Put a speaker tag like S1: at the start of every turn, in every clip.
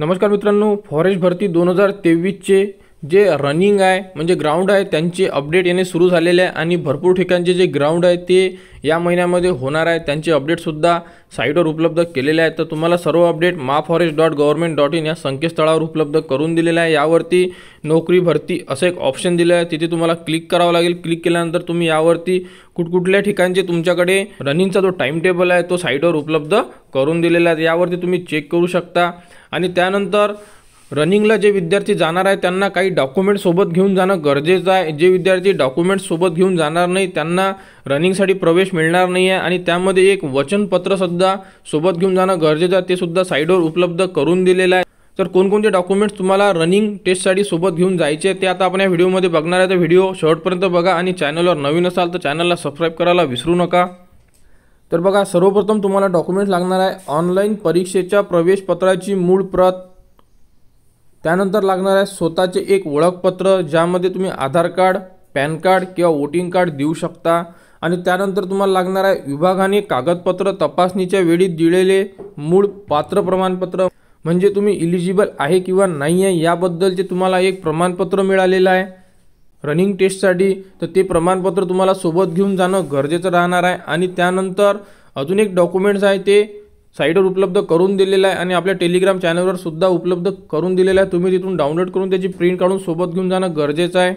S1: नमस्कार मित्रांनो, फॉरेस्ट भरती 2023चे जे रनिंग आहे म्हणजे ग्राउंड आहे त्यांचे अपडेट येणे सुरू झालेले आहे आणि भरपूर ठिकाणचे जे ग्राउंड आहे ते या महिन्यामध्ये होणार आहे। त्यांचे अपडेटसुद्धा साईटवर उपलब्ध केलेले आहेत। तर तुम्हाला सर्व अपडेट maforest.government.in या संकेतस्थळावर उपलब्ध करून दिलेले आहे। यावरती नोकरी भरती असं एक ऑप्शन दिलं आहे, तिथे तुम्हाला क्लिक करावं लागेल। क्लिक केल्यानंतर तुम्ही यावरती कुठकुठल्या ठिकाणचे तुमच्याकडे रनिंगचा जो टाइम टेबल आहे तो साईटवर उपलब्ध करून दिलेला आहे। यावरती तुम्ही चेक करू शकता आणि त्यानंतर रनिंगला जे विद्यार्थी जाणार आहे त्यांना काही डॉक्युमेंट सोबत घेऊन जाणं गरजेचं आहे। जे विद्यार्थी डॉक्युमेंट सोबत घेऊन जाणार नाही त्यांना रनिंगसाठी प्रवेश मिळणार नाही आहे आणि त्यामध्ये एक वचनपत्र सुद्धा सोबत घेऊन जाणं गरजेचं आहे, ते सुद्धा साईटवर उपलब्ध करून दिलेलं आहे। तर कोणकोणते डॉक्युमेंट्स तुम्हाला रनिंग टेस्टसाठी सोबत घेऊन जायचे ते आता आपण या व्हिडिओमध्ये बघणार आहे। तर व्हिडिओ शेवटपर्यंत बघा आणि चॅनलवर नवीन असाल तर चॅनलला सबस्क्राइब करायला विसरू नका। तर बघा, सर्वप्रथम तुम्हाला डॉक्युमेंट्स लागणार आहे ऑनलाईन परीक्षेच्या प्रवेश पत्राची मूळ प्रत, त्यानंतर लागणार आहे स्वतःचे एक ओळखपत्र ज्यामध्ये तुम्ही आधार कार्ड, पॅन कार्ड किंवा वोटिंग कार्ड देऊ शकता आणि त्यानंतर तुम्हाला लागणार आहे विभागाने कागदपत्र तपासणीच्या वेळी दिलेले मूळ पात्र प्रमाणपत्र, म्हणजे तुम्ही इलिजिबल आहे किंवा नाही आहे याबद्दलचे तुम्हाला एक प्रमाणपत्र मिळालेलं आहे रनिंग टेस्टसाठी। तर ते प्रमाणपत्र तुम्हाला सोबत घेऊन जाणं गरजेचं राहणार आहे आणि त्यानंतर अजून एक डॉक्युमेंट्स आहे ते साईटवर उपलब्ध करून दिलेलं आहे आणि आपल्या टेलिग्राम चॅनलवर सुद्धा उपलब्ध करून दिलेलं आहे। तुम्ही तिथून डाउनलोड करून त्याची प्रिंट काढून सोबत घेऊन जाणं गरजेचं आहे।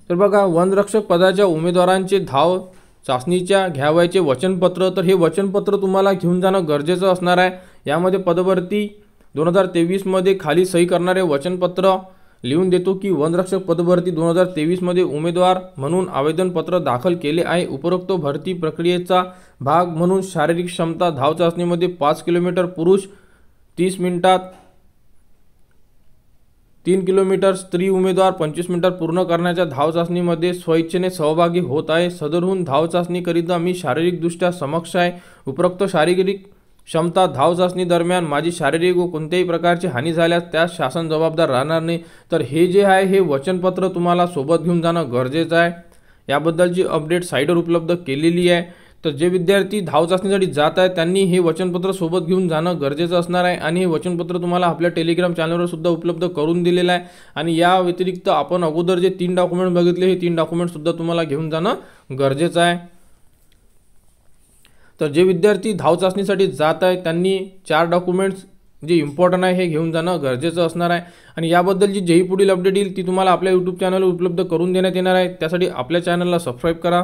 S1: तर बघा, वनरक्षक पदाच्या उमेदवारांचे धाव चाचणीच्या घ्यावयाचे वचनपत्र, तर हे वचनपत्र तुम्हाला घेऊन जाणं गरजेचं असणार आहे। यामध्ये पदभरती 2023 मध्ये खाली सही करणारे वचनपत्र लिहून देतो की वनरक्षक पदभरती 2023 मध्ये उमेदवार म्हणून आवेदनपत्र दाखल केले आहे। उपरोक्त भरती प्रक्रियेचा भाग म्हणून शारीरिक क्षमता धाव चाचणीमध्ये 5 किलोमीटर पुरुष 30 मिनिटात, 3 किलोमीटर स्त्री उमेदवार 25 मिनिटात पूर्ण करण्याच्या धाव चाचणीमध्ये स्वइच्छेने सहभागी होत आहे। सदरहून धाव चाचणीकरिता मी शारीरिकदृष्ट्या सक्षम आहे। उपरोक्त शारीरिक क्षमता धाव चाचणी दरम्यान माझी शारीरिक व कोणत्याही प्रकारची हानी झाल्यास त्यास शासन जबाबदार राहणार नाही। तर हे जे आहे हे वचनपत्र तुम्हाला सोबत घेऊन जाणं गरजेचं आहे। याबद्दलची अपडेट साईटवर उपलब्ध केलेली आहे। तर जे विद्यार्थी धाव चाचणीसाठी जात आहेत त्यांनी हे वचनपत्र सोबत घेऊन जाणं गरजेचं असणार आहे आणि हे वचनपत्र तुम्हाला आपल्या टेलिग्राम चॅनलवर सुद्धा उपलब्ध करून दिलेलं आहे। आणि या व्यतिरिक्त आपण अगोदर जे 3 डॉक्युमेंट बघितले हे 3 डॉक्युमेंट सुद्धा तुम्हाला घेऊन जाणं गरजेचं आहे। तर जे विद्यार्थी धाव चाचणीसाठी जात आहेत त्यांनी 4 डॉक्युमेंट्स जे इम्पॉर्टंट आहे हे घेऊन जाणं गरजेचं असणार आहे। आणि याबद्दलची जेही पुढील अपडेट येईल ती तुम्हाला आपल्या यूट्यूब चॅनलवर उपलब्ध करून देण्यात येणार आहे। त्यासाठी आपल्या चॅनलला सबस्क्राईब करा।